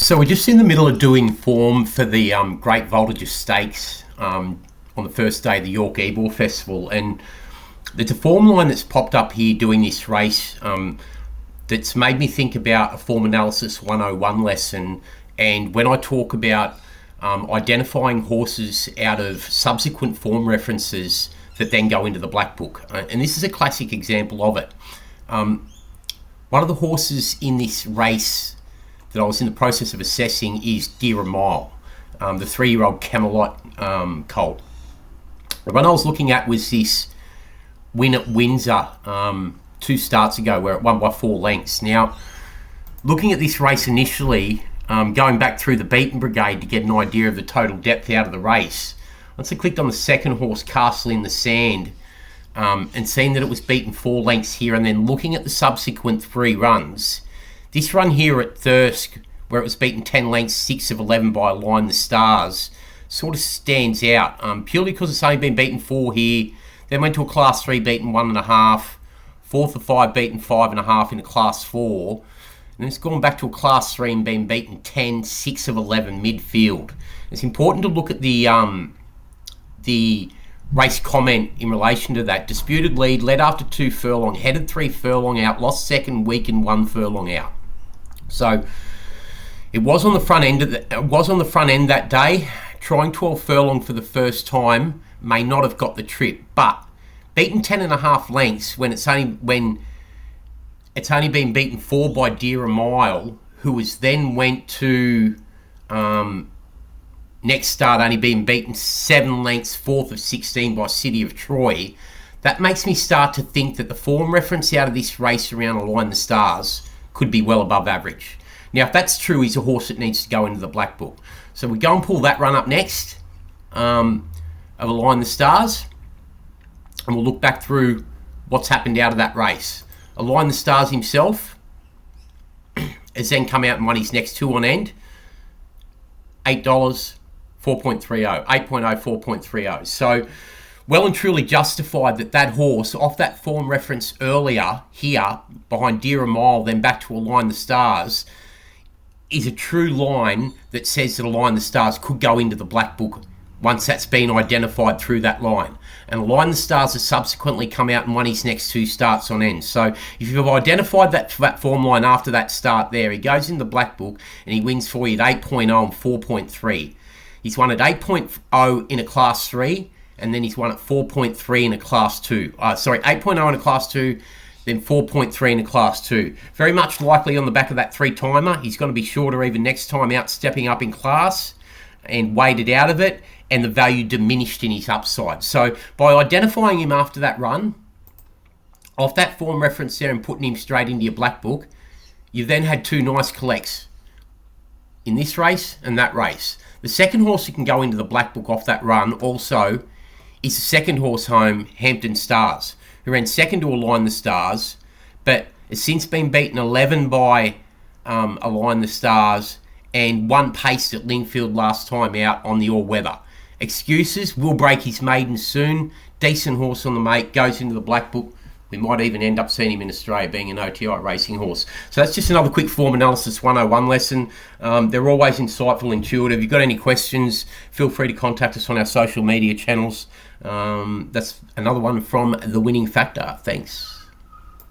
So we're just in the middle of doing form for the Great Voltages Stakes on the first day of the York Ebor Festival, and there's a form line that's popped up here doing this race that's made me think about a Form Analysis 101 lesson. And when I talk about identifying horses out of subsequent form references that then go into the Blackbook, and this is a classic example of it. One of the horses in this race that I was in the process of assessing is Dear a Mile, the 3-year-old Camelot colt. The one I was looking at was this win at Windsor 2 starts ago, where it won by 4 lengths. Now, looking at this race initially, going back through the beaten brigade to get an idea of the total depth out of the race, once I clicked on the second horse, Castle in the Sand, and seeing that it was beaten 4 lengths here, and then looking at the subsequent 3 runs, this run here at Thirsk, where it was beaten 10 lengths, 6 of 11 by Align the Stars, sort of stands out, purely because it's only been beaten 4 here, then went to a Class 3 beaten 1.5, 4th of 5 beaten 5.5 in a Class 4, and then it's gone back to a Class 3 and been beaten 10, 6 of 11 midfield. It's important to look at the race comment in relation to that. Disputed lead, led after 2 furlong, headed 3 furlong out, lost second, weakened 1 furlong out. So it was on the front end that day. Trying 12 furlong for the first time may not have got the trip, but beaten 10.5 lengths when it's only been beaten 4 by Dear a Mile, who was then went to next start only being beaten 7 lengths, 4th of 16 by City of Troy. That makes me start to think that the form reference out of this race around Align the Stars could be well above average. Now, if that's true, he's a horse that needs to go into the Blackbook. So we go and pull that run up next of Align the Stars, and we'll look back through what's happened out of that race. Align the Stars himself has then come out and won his next 2 on end. $8, 4.30, 8.0, 4.30. So well and truly justified that horse, off that form reference earlier here, behind Dear a Mile, then back to Align the Stars, is a true line that says that Align the Stars could go into the Blackbook once that's been identified through that line. And Align the Stars has subsequently come out and won his next 2 starts on end. So if you've identified that form line after that start there, he goes in the Blackbook and he wins for you at 8.0 and 4.3. He's won at 8.0 in a Class 3, and then he's won at 4.3 in a Class 2. 8.0 in a Class 2, then 4.3 in a Class 2. Very much likely on the back of that 3-timer. He's going to be shorter even next time out, stepping up in class and weighted out of it, and the value diminished in his upside. So by identifying him after that run, off that form reference there and putting him straight into your Blackbook, you've then had 2 nice collects in this race and that race. The second horse who can go into the Blackbook off that run also is the second horse home, Hampton Stars, who ran second to Align the Stars, but has since been beaten 11 by Align the Stars and 1 paced at Lingfield last time out on the all-weather. Excuses, will break his maiden soon. Decent horse on the make, goes into the Blackbook. We might even end up seeing him in Australia being an OTI racing horse. So that's just another quick Form Analysis 101 lesson. They're always insightful, intuitive. If you've got any questions, feel free to contact us on our social media channels. That's another one from The Winning Factor. Thanks.